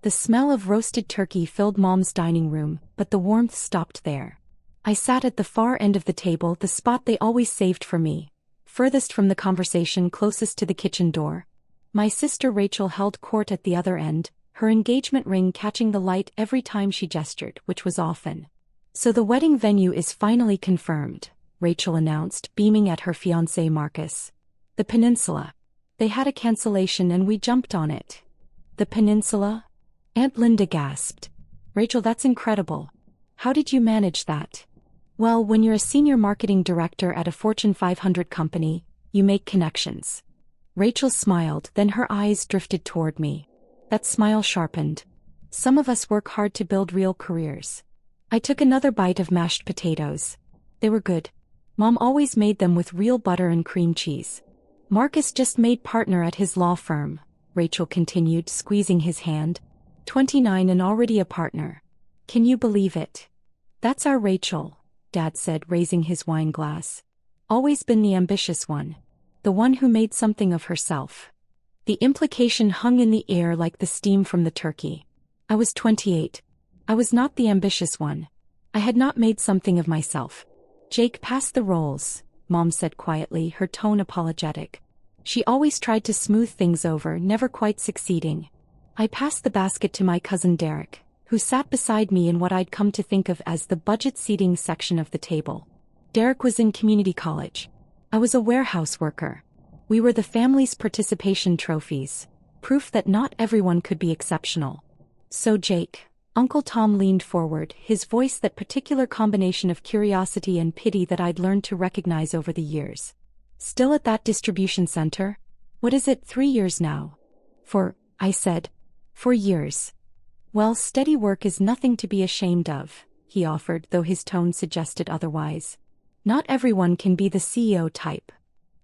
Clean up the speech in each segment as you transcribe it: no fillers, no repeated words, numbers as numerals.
The smell of roasted turkey filled Mom's dining room, but the warmth stopped there. I sat at the far end of the table, the spot they always saved for me, furthest from the conversation, closest to the kitchen door. My sister Rachel held court at the other end, her engagement ring catching the light every time she gestured, which was often. "So the wedding venue is finally confirmed," Rachel announced, beaming at her fiancé Marcus. "The Peninsula. They had a cancellation and we jumped on it." "The Peninsula?" Aunt Linda gasped. "Rachel, that's incredible. How did you manage that?" "Well, when you're a senior marketing director at a Fortune 500 company, you make connections." Rachel smiled, then her eyes drifted toward me. That smile sharpened. "Some of us work hard to build real careers." I took another bite of mashed potatoes. They were good. Mom always made them with real butter and cream cheese. "Marcus just made partner at his law firm," Rachel continued, squeezing his hand. 29 and already a partner. Can you believe it? "That's our Rachel," Dad said, raising his wine glass. "Always been the ambitious one. The one who made something of herself." The implication hung in the air like the steam from the turkey. I was 28. I was not the ambitious one. I had not made something of myself. "Jake, pass the rolls," Mom said quietly, her tone apologetic. She always tried to smooth things over, never quite succeeding. I passed the basket to my cousin Derek, who sat beside me in what I'd come to think of as the budget seating section of the table. Derek was in community college. I was a warehouse worker. We were the family's participation trophies, proof that not everyone could be exceptional. "So Jake," Uncle Tom leaned forward, his voice that particular combination of curiosity and pity that I'd learned to recognize over the years. "Still at that distribution center? What is it, 3 years now?" I said. "For years." "Well, steady work is nothing to be ashamed of," he offered, though his tone suggested otherwise. "Not everyone can be the CEO type."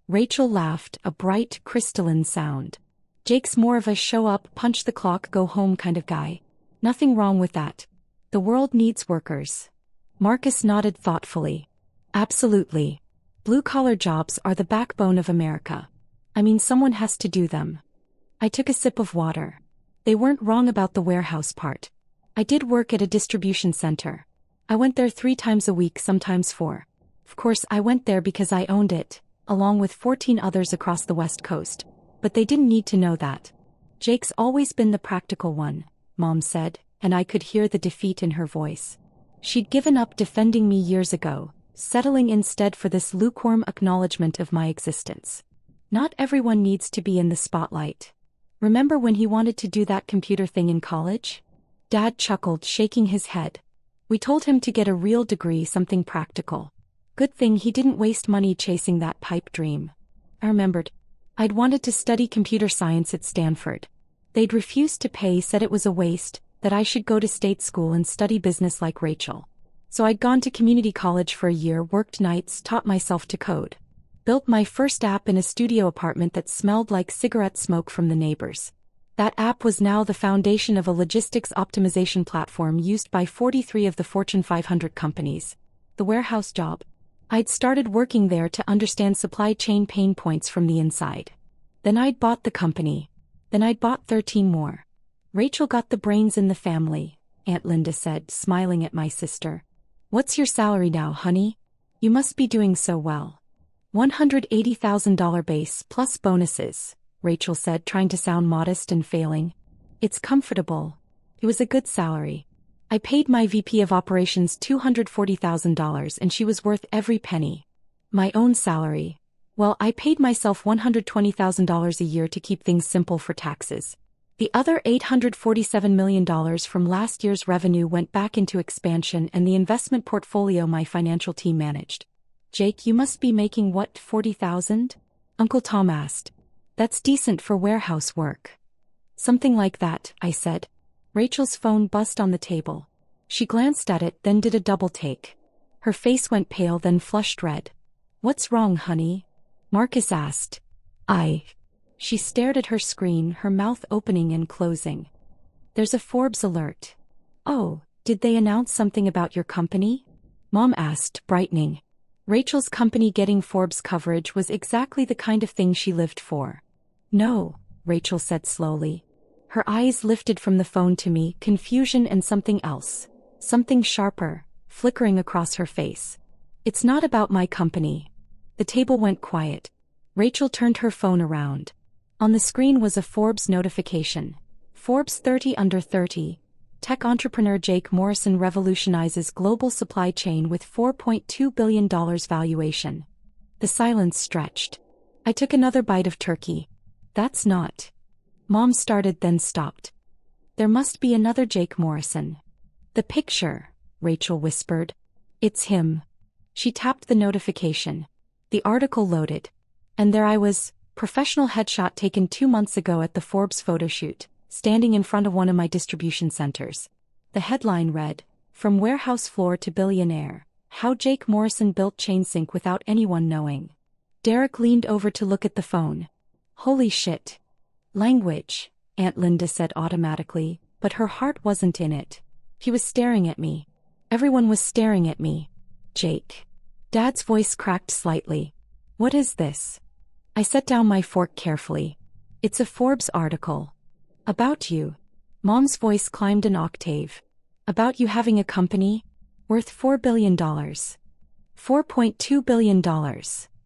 Rachel laughed, a bright, crystalline sound. "Jake's more of a show up, punch the clock, go home kind of guy. Nothing wrong with that. The world needs workers." Marcus nodded thoughtfully. "Absolutely. Blue-collar jobs are the backbone of America. I mean, someone has to do them." I took a sip of water. They weren't wrong about the warehouse part. I did work at a distribution center. I went there 3 times a week, sometimes 4. Of course, I went there because I owned it, along with 14 others across the West Coast. But they didn't need to know that. "Jake's always been the practical one," Mom said, and I could hear the defeat in her voice. She'd given up defending me years ago, settling instead for this lukewarm acknowledgement of my existence. Not everyone needs to be in the spotlight. "Remember when he wanted to do that computer thing in college?" Dad chuckled, shaking his head. "We told him to get a real degree, something practical. Good thing he didn't waste money chasing that pipe dream." I remembered. I'd wanted to study computer science at Stanford. They'd refused to pay, said it was a waste, that I should go to state school and study business like Rachel. So I'd gone to community college for a year, worked nights, taught myself to code. Built my first app in a studio apartment that smelled like cigarette smoke from the neighbors. That app was now the foundation of a logistics optimization platform used by 43 of the Fortune 500 companies. The warehouse job. I'd started working there to understand supply chain pain points from the inside. Then I'd bought the company. Then I'd bought 13 more. "Rachel got the brains in the family," Aunt Linda said, smiling at my sister. "What's your salary now, honey? You must be doing so well." $180,000 base plus bonuses, Rachel said, trying to sound modest and failing. "It's comfortable." It was a good salary. I paid my VP of operations $240,000 and she was worth every penny. My own salary. Well, I paid myself $120,000 a year to keep things simple for taxes. The other $847 million from last year's revenue went back into expansion and the investment portfolio my financial team managed. "Jake, you must be making what, 40,000? Uncle Tom asked. "That's decent for warehouse work." "Something like that," I said. Rachel's phone buzzed on the table. She glanced at it, then did a double take. Her face went pale, then flushed red. "What's wrong, honey?" Marcus asked. She stared at her screen, her mouth opening and closing. "There's a Forbes alert." "Oh, did they announce something about your company?" Mom asked, brightening. Rachel's company getting Forbes coverage was exactly the kind of thing she lived for. "No," Rachel said slowly. Her eyes lifted from the phone to me, confusion and something else. Something sharper, flickering across her face. It's not about my company. The table went quiet. Rachel turned her phone around. On the screen was a Forbes notification. Forbes 30 under 30. Tech entrepreneur Jake Morrison revolutionizes global supply chain with $4.2 billion valuation. The silence stretched. I took another bite of turkey. That's not. Mom started then stopped. There must be another Jake Morrison. The picture, Rachel whispered. It's him. She tapped the notification. The article loaded. And there I was, professional headshot taken 2 months ago at the Forbes photo shoot, standing in front of one of my distribution centers. The headline read, "From warehouse floor to billionaire, how Jake Morrison built ChainSync without anyone knowing." Derek leaned over to look at the phone. Holy shit. Language, Aunt Linda said automatically, but her heart wasn't in it. He was staring at me. Everyone was staring at me. Jake. Dad's voice cracked slightly. What is this? I set down my fork carefully. It's a Forbes article. About you. Mom's voice climbed an octave. About you having a company? Worth $4 billion. $4.2 billion,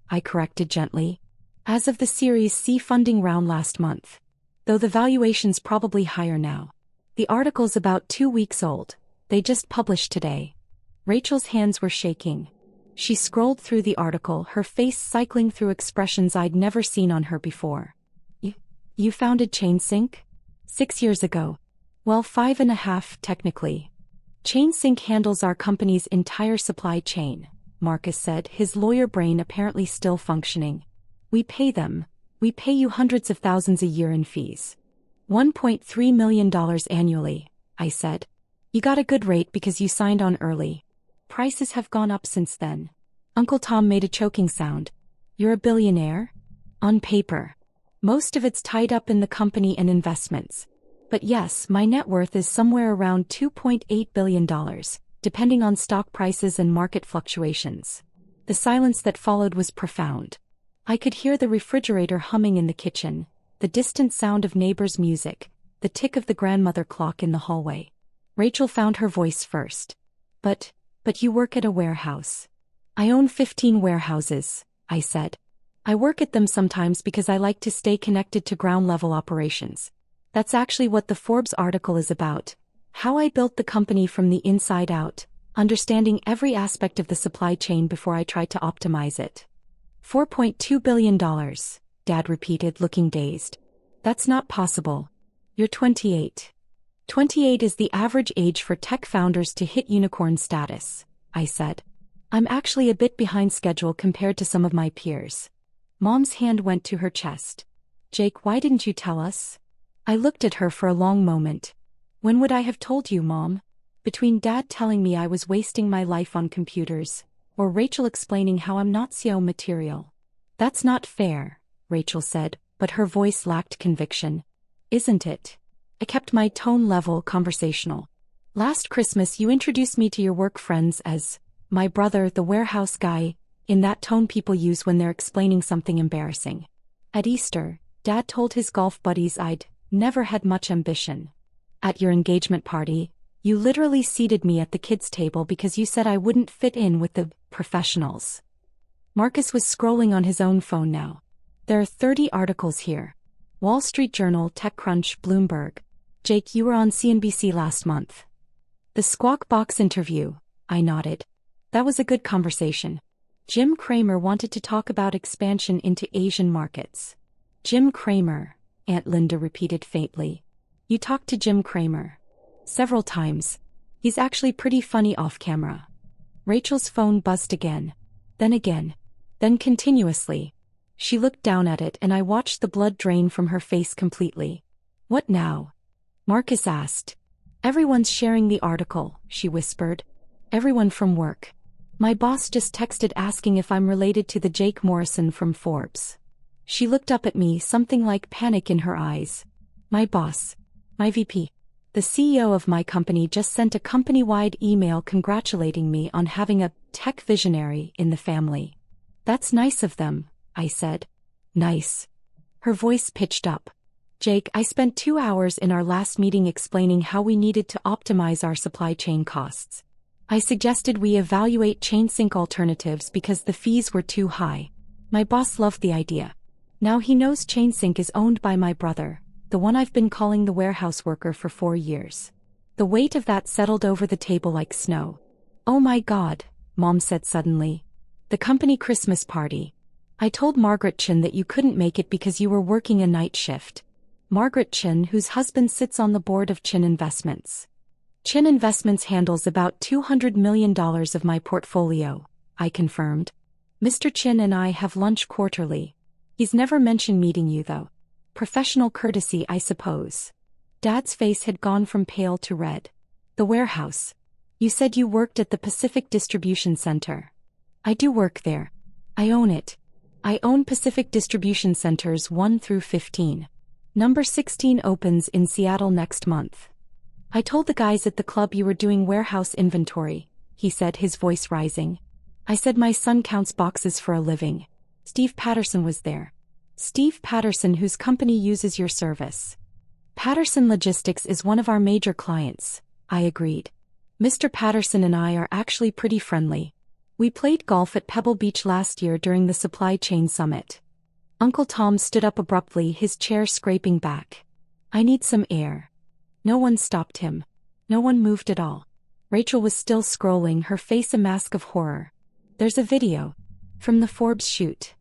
I corrected gently. As of the Series C funding round last month. Though the valuation's probably higher now. The article's about 2 weeks old. They just published today. Rachel's hands were shaking. She scrolled through the article, her face cycling through expressions I'd never seen on her before. You founded ChainSync? 6 years ago. Well, 5.5 technically. ChainSync handles our company's entire supply chain, Marcus said, his lawyer brain apparently still functioning. We pay them. We pay you hundreds of thousands a year in fees. $1.3 million annually, I said. You got a good rate because you signed on early. Prices have gone up since then. Uncle Tom made a choking sound. You're a billionaire? On paper. Most of it's tied up in the company and investments. But yes, my net worth is somewhere around $2.8 billion, depending on stock prices and market fluctuations. The silence that followed was profound. I could hear the refrigerator humming in the kitchen, the distant sound of neighbors' music, the tick of the grandmother clock in the hallway. Rachel found her voice first. But you work at a warehouse. I own 15 warehouses, I said. I work at them sometimes because I like to stay connected to ground-level operations. That's actually what the Forbes article is about. How I built the company from the inside out, understanding every aspect of the supply chain before I tried to optimize it. $4.2 billion, Dad repeated, looking dazed. That's not possible. You're 28. 28 is the average age for tech founders to hit unicorn status, I said. I'm actually a bit behind schedule compared to some of my peers. Mom's hand went to her chest. Jake, why didn't you tell us? I looked at her for a long moment. When would I have told you, Mom? Between Dad telling me I was wasting my life on computers, or Rachel explaining how I'm not SEO material. That's not fair, Rachel said, but her voice lacked conviction. Isn't it? I kept my tone level, conversational. Last Christmas you introduced me to your work friends as my brother, the warehouse guy, in that tone people use when they're explaining something embarrassing. At Easter, Dad told his golf buddies I'd never had much ambition. At your engagement party, you literally seated me at the kids' table because you said I wouldn't fit in with the professionals. Marcus was scrolling on his own phone now. There are 30 articles here. Wall Street Journal, TechCrunch, Bloomberg. Jake, you were on CNBC last month. The Squawk Box interview, I nodded. That was a good conversation. Jim Cramer wanted to talk about expansion into Asian markets. Jim Cramer, Aunt Linda repeated faintly. You talked to Jim Cramer. Several times. He's actually pretty funny off camera. Rachel's phone buzzed again. Then continuously. She looked down at it and I watched the blood drain from her face completely. What now? Marcus asked. Everyone's sharing the article, she whispered. Everyone from work. My boss just texted asking if I'm related to the Jake Morrison from Forbes. She looked up at me, something like panic in her eyes. My boss. My VP. The CEO of my company just sent a company-wide email congratulating me on having a tech visionary in the family. That's nice of them, I said. Nice. Her voice pitched up. Jake, I spent 2 hours in our last meeting explaining how we needed to optimize our supply chain costs. I suggested we evaluate ChainSync alternatives because the fees were too high. My boss loved the idea. Now he knows ChainSync is owned by my brother, the one I've been calling the warehouse worker for 4 years. The weight of that settled over the table like snow. Oh my God, Mom said suddenly. The company Christmas party. I told Margaret Chin that you couldn't make it because you were working a night shift. Margaret Chin, whose husband sits on the board of Chin Investments. Chin Investments handles about $200 million of my portfolio, I confirmed. Mr. Chin and I have lunch quarterly. He's never mentioned meeting you though. Professional courtesy, I suppose. Dad's face had gone from pale to red. The warehouse. You said you worked at the Pacific Distribution Center. I do work there. I own it. I own Pacific Distribution Centers 1 through 15. Number 16 opens in Seattle next month. I told the guys at the club you were doing warehouse inventory, he said, his voice rising. I said my son counts boxes for a living. Steve Patterson was there. Steve Patterson, whose company uses your service. Patterson Logistics is one of our major clients, I agreed. Mr. Patterson and I are actually pretty friendly. We played golf at Pebble Beach last year during the Supply Chain Summit. Uncle Tom stood up abruptly, his chair scraping back. I need some air. No one stopped him. No one moved at all. Rachel was still scrolling, her face a mask of horror. There's a video. From the Forbes shoot.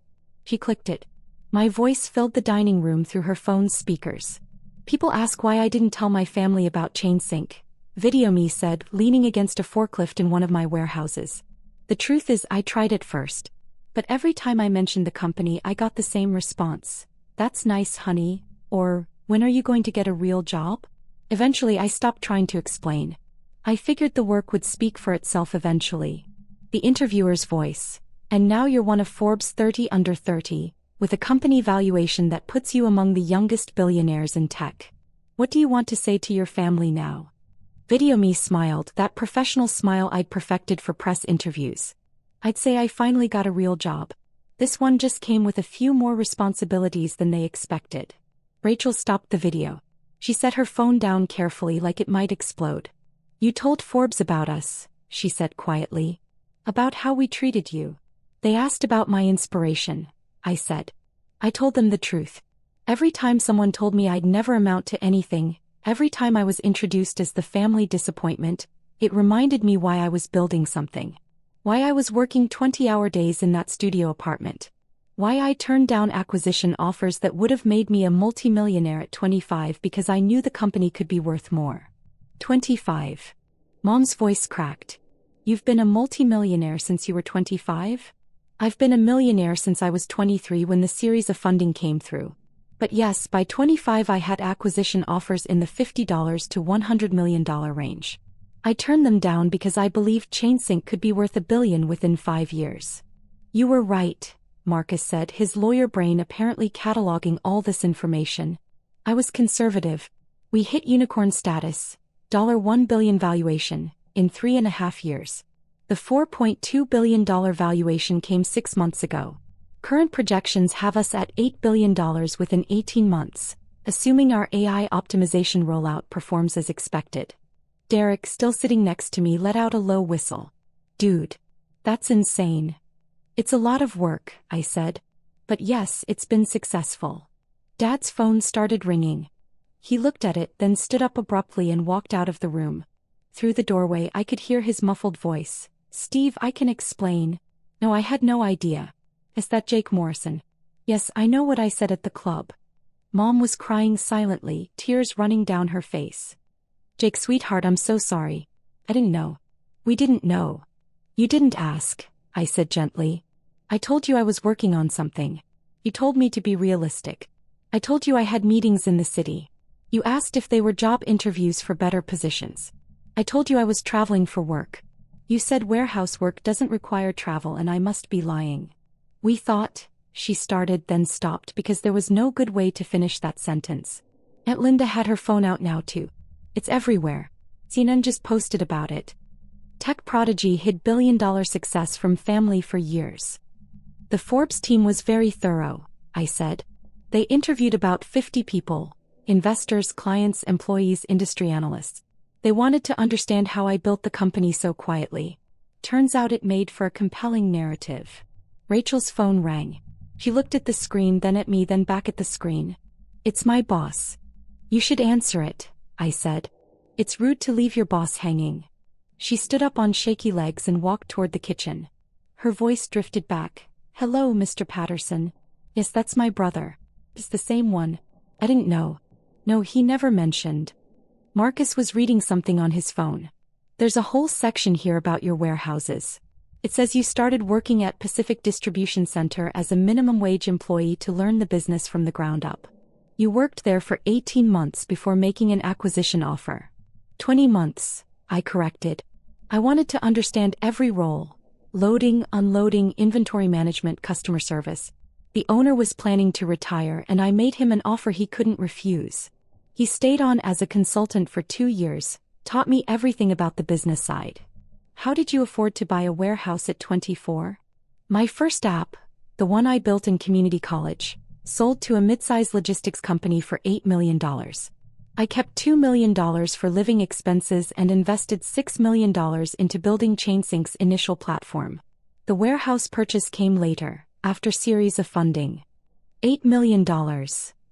She clicked it. My voice filled the dining room through her phone's speakers. People ask why I didn't tell my family about ChainSync. Video me said, leaning against a forklift in one of my warehouses. The truth is I tried it first. But every time I mentioned the company I got the same response. That's nice, honey. Or, when are you going to get a real job? Eventually I stopped trying to explain. I figured the work would speak for itself eventually. The interviewer's voice. And now you're one of Forbes 30 under 30, with a company valuation that puts you among the youngest billionaires in tech. What do you want to say to your family now? Video me smiled, that professional smile I'd perfected for press interviews. I'd say I finally got a real job. This one just came with a few more responsibilities than they expected. Rachel stopped the video. She set her phone down carefully like it might explode. You told Forbes about us, she said quietly. About how we treated you. They asked about my inspiration, I said. I told them the truth. Every time someone told me I'd never amount to anything, every time I was introduced as the family disappointment, it reminded me why I was building something. Why I was working 20-hour days in that studio apartment. Why I turned down acquisition offers that would have made me a multimillionaire at 25 because I knew the company could be worth more. 25. Mom's voice cracked. You've been a multimillionaire since you were 25? I've been a millionaire since I was 23 when the series of funding came through. But yes, by 25 I had acquisition offers in the $50 to $100 million range. I turned them down because I believed ChainSync could be worth $1 billion within 5 years. You were right, Marcus said, his lawyer brain apparently cataloging all this information. I was conservative. We hit unicorn status, $1 billion valuation, in 3.5 years. The $4.2 billion valuation came 6 months ago. Current projections have us at $8 billion within 18 months, assuming our AI optimization rollout performs as expected. Derek, still sitting next to me, let out a low whistle. Dude. That's insane. It's a lot of work, I said. But yes, it's been successful. Dad's phone started ringing. He looked at it, then stood up abruptly and walked out of the room. Through the doorway I could hear his muffled voice. Steve, I can explain. No, I had no idea. Is that Jake Morrison? Yes, I know what I said at the club. Mom was crying silently, tears running down her face. Jake, sweetheart, I'm so sorry. I didn't know. We didn't know. You didn't ask, I said gently. I told you I was working on something. You told me to be realistic. I told you I had meetings in the city. You asked if they were job interviews for better positions. I told you I was traveling for work. You said warehouse work doesn't require travel and I must be lying. We thought, she started then stopped because there was no good way to finish that sentence. Aunt Linda had her phone out now too. It's everywhere. CNN just posted about it. Tech prodigy hid billion-dollar success from family for years. The Forbes team was very thorough, I said. They interviewed about 50 people, investors, clients, employees, industry analysts. They wanted to understand how I built the company so quietly. Turns out it made for a compelling narrative. Rachel's phone rang. She looked at the screen, then at me, then back at the screen. "It's my boss." "You should answer it," I said. "It's rude to leave your boss hanging." She stood up on shaky legs and walked toward the kitchen. Her voice drifted back. "Hello, Mr. Patterson. Yes, that's my brother. It's the same one. I didn't know. No, he never mentioned." Marcus was reading something on his phone. "There's a whole section here about your warehouses. It says you started working at Pacific Distribution Center as a minimum wage employee to learn the business from the ground up. You worked there for 18 months before making an acquisition offer." 20 months, I corrected. I wanted to understand every role. Loading, unloading, inventory management, customer service. The owner was planning to retire and I made him an offer he couldn't refuse. He stayed on as a consultant for 2 years, taught me everything about the business side. "How did you afford to buy a warehouse at 24? "My first app, the one I built in community college, sold to a mid-size logistics company for $8 million. I kept $2 million for living expenses and invested $6 million into building ChainSync's initial platform. The warehouse purchase came later, after series of funding." $8 million,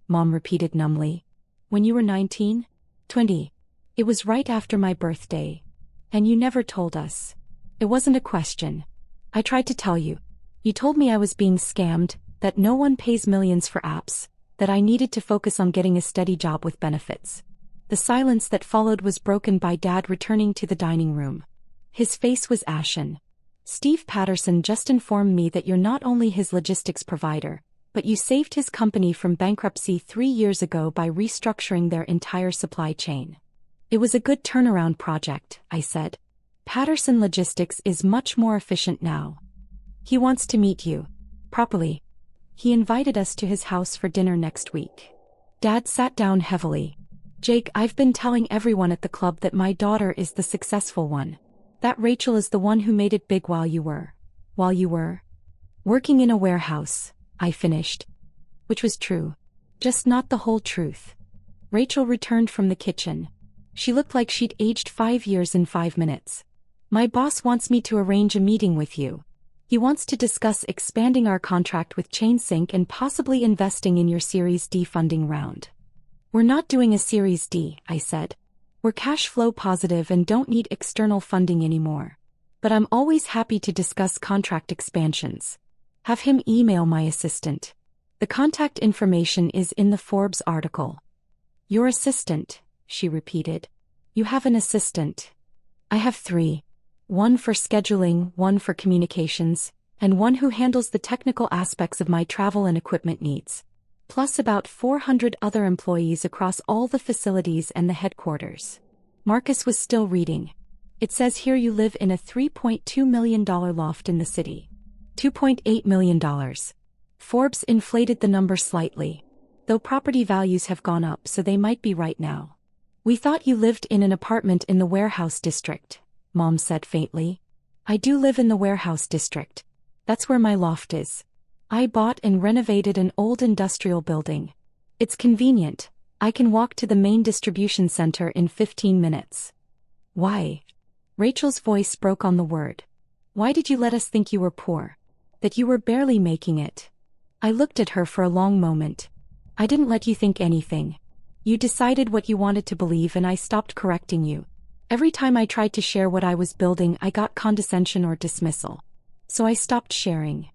Mom repeated numbly. "When you were 19? 20. It was right after my birthday. And you never told us." "It wasn't a question. I tried to tell you. You told me I was being scammed, that no one pays millions for apps, that I needed to focus on getting a steady job with benefits." The silence that followed was broken by Dad returning to the dining room. His face was ashen. "Steve Patterson just informed me that you're not only his logistics provider, but you saved his company from bankruptcy 3 years ago by restructuring their entire supply chain." "It was a good turnaround project," I said. "Patterson Logistics is much more efficient now." "He wants to meet you. Properly. He invited us to his house for dinner next week." Dad sat down heavily. "Jake, I've been telling everyone at the club that my daughter is the successful one. That Rachel is the one who made it big while you were working in a warehouse," I finished. Which was true. Just not the whole truth. Rachel returned from the kitchen. She looked like she'd aged 5 years in 5 minutes. "My boss wants me to arrange a meeting with you. He wants to discuss expanding our contract with ChainSync and possibly investing in your Series D funding round." "We're not doing a Series D," I said. "We're cash flow positive and don't need external funding anymore. But I'm always happy to discuss contract expansions. Have him email my assistant. The contact information is in the Forbes article." "Your assistant," she repeated. "You have an assistant." "I have 3. One for scheduling, one for communications, and one who handles the technical aspects of my travel and equipment needs. Plus about 400 other employees across all the facilities and the headquarters." Marcus was still reading. "It says here you live in a $3.2 million loft in the city." $2.8 million. Forbes inflated the number slightly. "Though property values have gone up, so they might be right now." "We thought you lived in an apartment in the warehouse district," Mom said faintly. "I do live in the warehouse district. That's where my loft is. I bought and renovated an old industrial building. It's convenient. I can walk to the main distribution center in 15 minutes. "Why?" Rachel's voice broke on the word. "Why did you let us think you were poor? That you were barely making it?" I looked at her for a long moment. "I didn't let you think anything. You decided what you wanted to believe and I stopped correcting you. Every time I tried to share what I was building, I got condescension or dismissal. So I stopped sharing.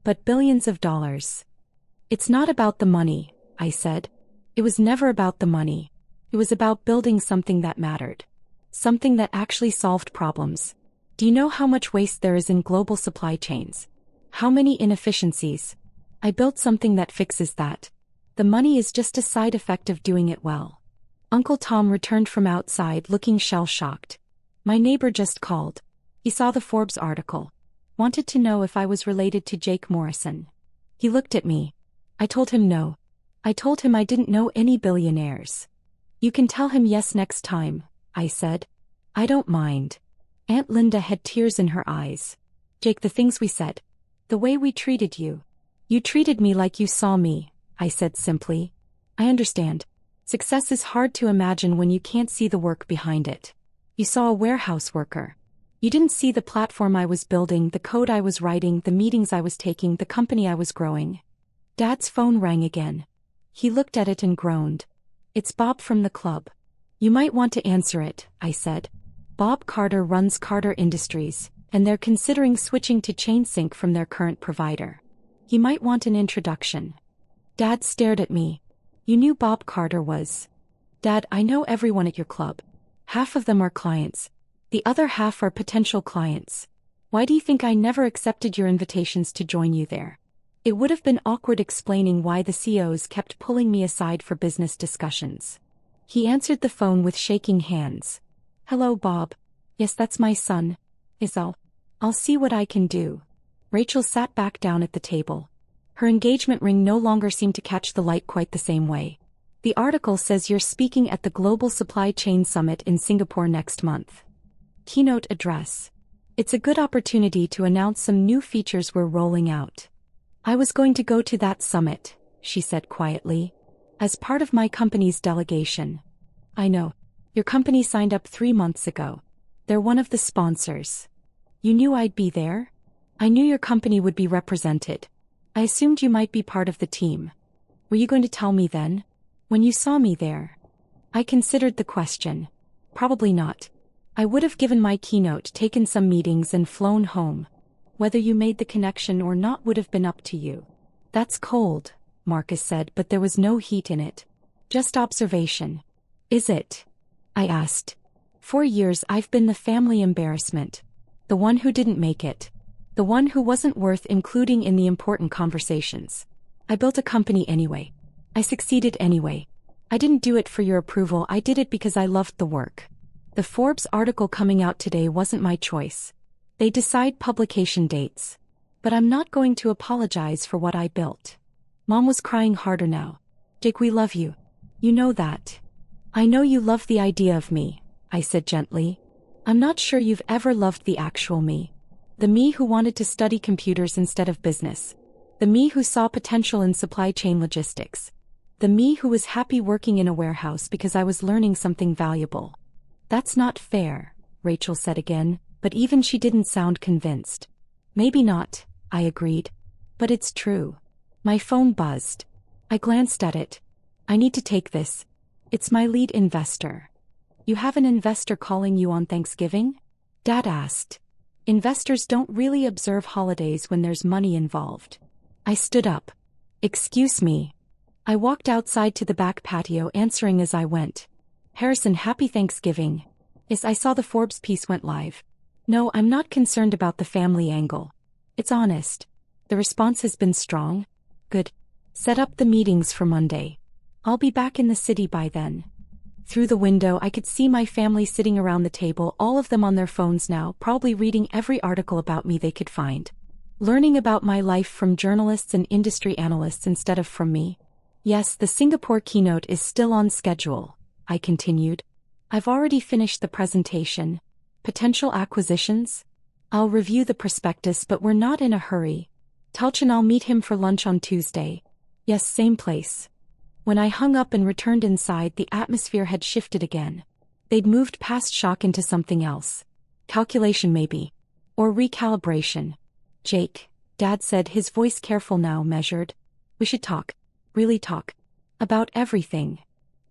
But billions of dollars. It's not about the money," I said. "It was never about the money. It was about building something that mattered. Something that actually solved problems. Do you know how much waste there is in global supply chains? How many inefficiencies? I built something that fixes that. The money is just a side effect of doing it well." Uncle Tom returned from outside looking shell-shocked. "My neighbor just called. He saw the Forbes article. Wanted to know if I was related to Jake Morrison." He looked at me. I told him no. I told him I didn't know any billionaires. "You can tell him yes next time," I said. "I don't mind." Aunt Linda had tears in her eyes. "Jake, the things we said. The way we treated you. You treated me like you saw me," I said simply. "I understand. Success is hard to imagine when you can't see the work behind it. You saw a warehouse worker. You didn't see the platform I was building, the code I was writing, the meetings I was taking, the company I was growing. Dad's phone rang again. He looked at it and groaned. "It's Bob from the club." "You might want to answer it," I said. "Bob Carter runs Carter Industries, and they're considering switching to ChainSync from their current provider. He might want an introduction." Dad stared at me. "You knew Bob Carter was?" "Dad, I know everyone at your club. Half of them are clients. The other half are potential clients. Why do you think I never accepted your invitations to join you there?" It would have been awkward explaining why the CEOs kept pulling me aside for business discussions. He answered the phone with shaking hands. "Hello, Bob. Yes, that's my son. I'll see what I can do." Rachel sat back down at the table. Her engagement ring no longer seemed to catch the light quite the same way. "The article says you're speaking at the Global Supply Chain Summit in Singapore next month. Keynote address. It's a good opportunity to announce some new features we're rolling out." "I was going to go to that summit," she said quietly, "as part of my company's delegation." "I know. Your company signed up 3 months ago. They're one of the sponsors." "You knew I'd be there?" "I knew your company would be represented. I assumed you might be part of the team." "Were you going to tell me then? When you saw me there?" I considered the question. Probably not. I would have given my keynote, taken some meetings and flown home. Whether you made the connection or not would have been up to you. "That's cold," Marcus said, but there was no heat in it. "Just observation." "Is it?" I asked. "For years I've been the family embarrassment. The one who didn't make it. The one who wasn't worth including in the important conversations. I built a company anyway. I succeeded anyway. I didn't do it for your approval, I did it because I loved the work. The Forbes article coming out today wasn't my choice. They decide publication dates. But I'm not going to apologize for what I built." Mom was crying harder now. "Jake, we love you. You know that." "I know you love the idea of me," I said gently. "I'm not sure you've ever loved the actual me. The me who wanted to study computers instead of business. The me who saw potential in supply chain logistics. The me who was happy working in a warehouse because I was learning something valuable." "That's not fair," Rachel said again, but even she didn't sound convinced. "Maybe not," I agreed. "But it's true." My phone buzzed. I glanced at it. "I need to take this. It's my lead investor." "You have an investor calling you on Thanksgiving?" Dad asked. "Investors don't really observe holidays when there's money involved." I stood up. "Excuse me." I walked outside to the back patio, answering as I went. "Harrison, happy Thanksgiving." "Yes, I saw the Forbes piece went live." "No, I'm not concerned about the family angle. It's honest." "The response has been strong?" "Good. Set up the meetings for Monday. I'll be back in the city by then." Through the window I could see my family sitting around the table, all of them on their phones now, probably reading every article about me they could find. Learning about my life from journalists and industry analysts instead of from me. "Yes, the Singapore keynote is still on schedule," I continued. "I've already finished the presentation. Potential acquisitions? I'll review the prospectus, but we're not in a hurry. Talchin, I'll meet him for lunch on Tuesday." "Yes, same place." When I hung up and returned inside, the atmosphere had shifted again. They'd moved past shock into something else. Calculation maybe. Or recalibration. "Jake," Dad said, his voice careful now, measured. "We should talk. Really talk. About everything."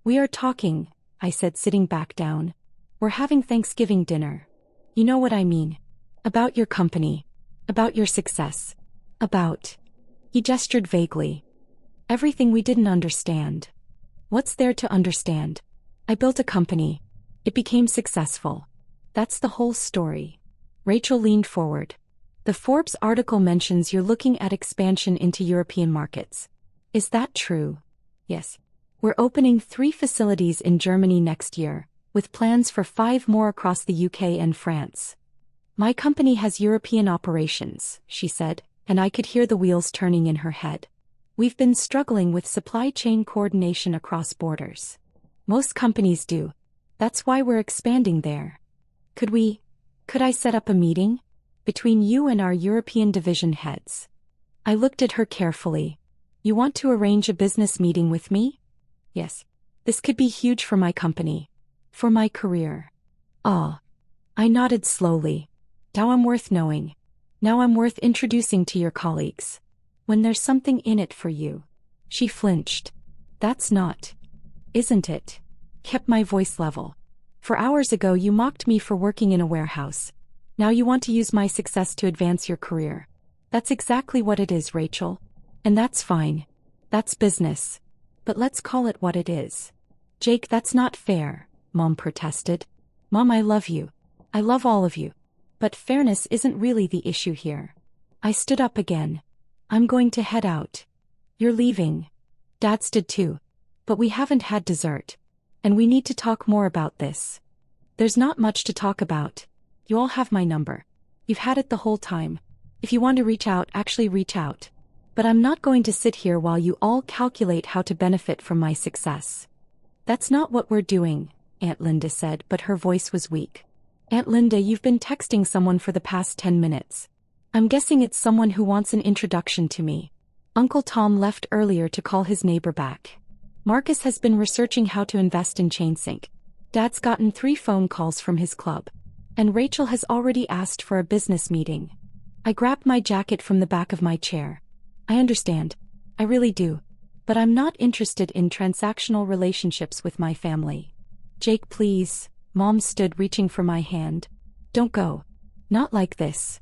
"We are talking," I said, sitting back down. "We're having Thanksgiving dinner. You know what I mean. About your company. About your success. About..." He gestured vaguely. "Everything we didn't understand." "What's there to understand? I built a company. It became successful. That's the whole story." Rachel leaned forward. "The Forbes article mentions you're looking at expansion into European markets. Is that true?" "Yes. We're opening 3 facilities in Germany next year, with plans for 5 more across the UK and France." "My company has European operations," she said, and I could hear the wheels turning in her head. "We've been struggling with supply chain coordination across borders. Most companies do. That's why we're expanding there. Could I set up a meeting? Between you and our European division heads?" I looked at her carefully. "You want to arrange a business meeting with me?" "Yes. This could be huge for my company. For my career. Ah. I nodded slowly. Now I'm worth knowing. Now I'm worth introducing to your colleagues. When there's something in it for you. She flinched. That's not. Isn't it? Kept my voice level. For hours ago you mocked me for working in a warehouse. Now you want to use my success to advance your career. That's exactly what it is, Rachel. And that's fine. That's business. But let's call it what it is. Jake, that's not fair, Mom protested. Mom, I love you. I love all of you. But fairness isn't really the issue here. I stood up again. I'm going to head out. You're leaving. Dad stood too. But we haven't had dessert. And we need to talk more about this. There's not much to talk about. You all have my number. You've had it the whole time. If you want to reach out, actually reach out. But I'm not going to sit here while you all calculate how to benefit from my success. That's not what we're doing, Aunt Linda said, but her voice was weak. Aunt Linda, you've been texting someone for the past 10 minutes. I'm guessing it's someone who wants an introduction to me. Uncle Tom left earlier to call his neighbor back. Marcus has been researching how to invest in ChainSync. Dad's gotten 3 phone calls from his club. And Rachel has already asked for a business meeting. I grabbed my jacket from the back of my chair. I understand. I really do. But I'm not interested in transactional relationships with my family. Jake, please. Mom stood reaching for my hand. Don't go. Not like this.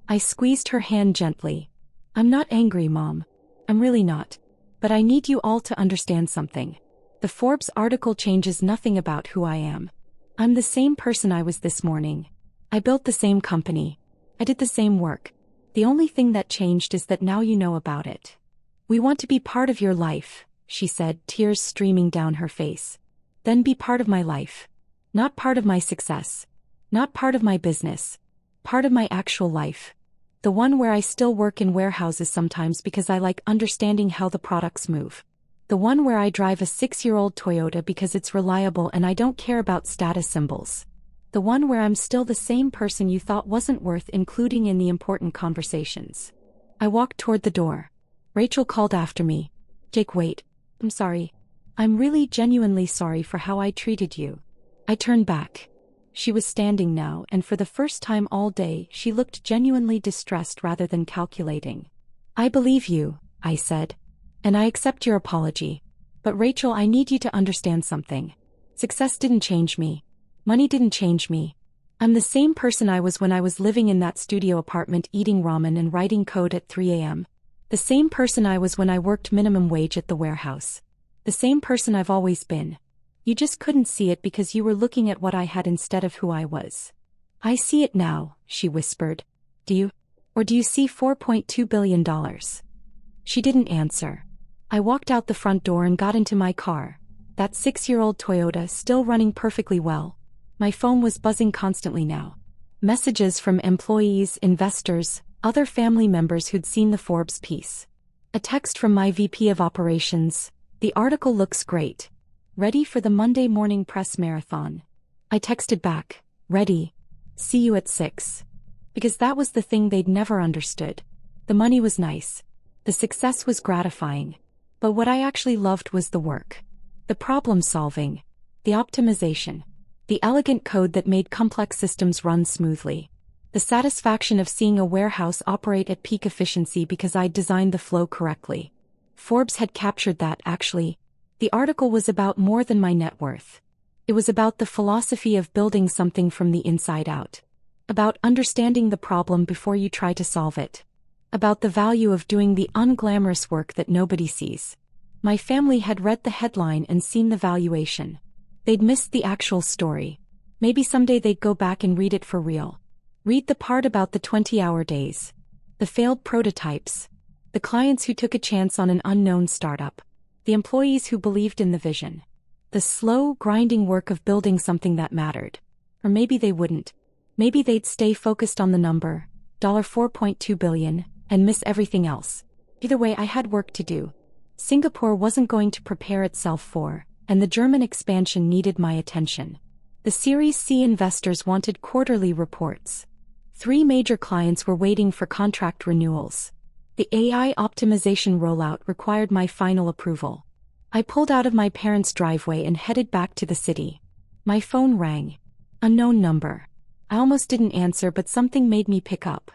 I squeezed her hand gently. I'm not angry, Mom. I'm really not. But I need you all to understand something. The Forbes article changes nothing about who I am. I'm the same person I was this morning. I built the same company. I did the same work. The only thing that changed is that now you know about it. We want to be part of your life, she said, tears streaming down her face. Then be part of my life. Not part of my success. Not part of my business. Part of my actual life. The one where I still work in warehouses sometimes because I like understanding how the products move. The one where I drive a 6-year-old Toyota because it's reliable and I don't care about status symbols. The one where I'm still the same person you thought wasn't worth including in the important conversations. I walked toward the door. Rachel called after me. Jake, wait. I'm sorry. I'm really genuinely sorry for how I treated you. I turned back. She was standing now, and for the first time all day, she looked genuinely distressed rather than calculating. I believe you, I said. And I accept your apology. But Rachel, I need you to understand something. Success didn't change me. Money didn't change me. I'm the same person I was when I was living in that studio apartment eating ramen and writing code at 3 a.m. The same person I was when I worked minimum wage at the warehouse. The same person I've always been. You just couldn't see it because you were looking at what I had instead of who I was. I see it now, she whispered. Do you? Or do you see $4.2 billion? She didn't answer. I walked out the front door and got into my car. That 6-year-old Toyota still running perfectly well. My phone was buzzing constantly now. Messages from employees, investors, other family members who'd seen the Forbes piece. A text from my VP of operations. The article looks great. Ready for the Monday morning press marathon. I texted back, ready. See you at 6. Because that was the thing they'd never understood. The money was nice. The success was gratifying. But what I actually loved was the work. The problem solving. The optimization. The elegant code that made complex systems run smoothly. The satisfaction of seeing a warehouse operate at peak efficiency because I'd designed the flow correctly. Forbes had captured that, actually. The article was about more than my net worth. It was about the philosophy of building something from the inside out. About understanding the problem before you try to solve it. About the value of doing the unglamorous work that nobody sees. My family had read the headline and seen the valuation. They'd missed the actual story. Maybe someday they'd go back and read it for real. Read the part about the 20-hour days. The failed prototypes. The clients who took a chance on an unknown startup. The employees who believed in the vision. The slow, grinding work of building something that mattered. Or maybe they wouldn't. Maybe they'd stay focused on the number, $4.2 billion, and miss everything else. Either way, I had work to do. Singapore wasn't going to prepare itself for, and the German expansion needed my attention. The Series C investors wanted quarterly reports. 3 major clients were waiting for contract renewals. The AI optimization rollout required my final approval. I pulled out of my parents' driveway and headed back to the city. My phone rang. Unknown number. I almost didn't answer, but something made me pick up.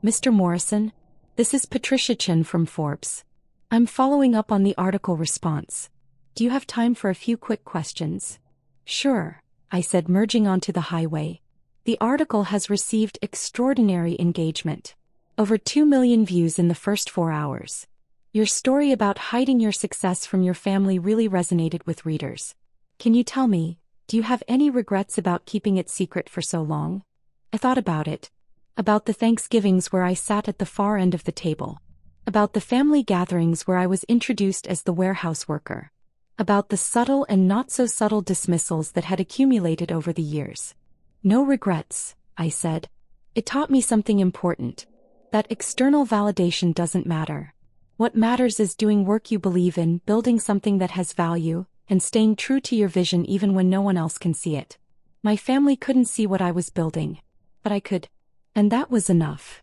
Mr. Morrison? This is Patricia Chen from Forbes. I'm following up on the article response. Do you have time for a few quick questions? Sure, I said, merging onto the highway. The article has received extraordinary engagement. Over 2 million views in the first 4 hours. Your story about hiding your success from your family really resonated with readers. Can you tell me, do you have any regrets about keeping it secret for so long? I thought about it. About the Thanksgivings where I sat at the far end of the table. About the family gatherings where I was introduced as the warehouse worker. About the subtle and not so subtle dismissals that had accumulated over the years. No regrets, I said. It taught me something important. That external validation doesn't matter. What matters is doing work you believe in, building something that has value, and staying true to your vision even when no one else can see it. My family couldn't see what I was building. But I could. And that was enough.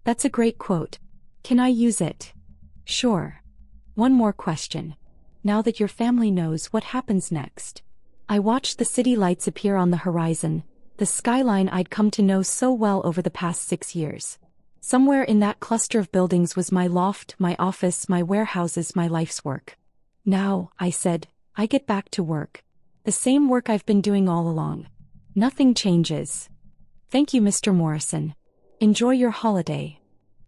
That's a great quote. Can I use it? Sure. One more question. Now that your family knows, what happens next? I watched the city lights appear on the horizon, the skyline I'd come to know so well over the past 6 years. Somewhere in that cluster of buildings was my loft, my office, my warehouses, my life's work. Now, I said, I get back to work. The same work I've been doing all along. Nothing changes. Thank you, Mr. Morrison. Enjoy your holiday.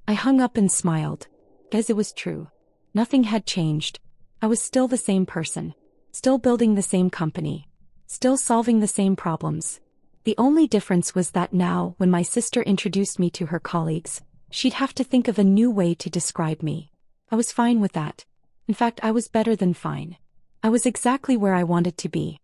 I hung up and smiled. Guess it was true. Nothing had changed. I was still the same person. Still building the same company. Still solving the same problems. The only difference was that now, when my sister introduced me to her colleagues, she'd have to think of a new way to describe me. I was fine with that. In fact, I was better than fine. I was exactly where I wanted to be.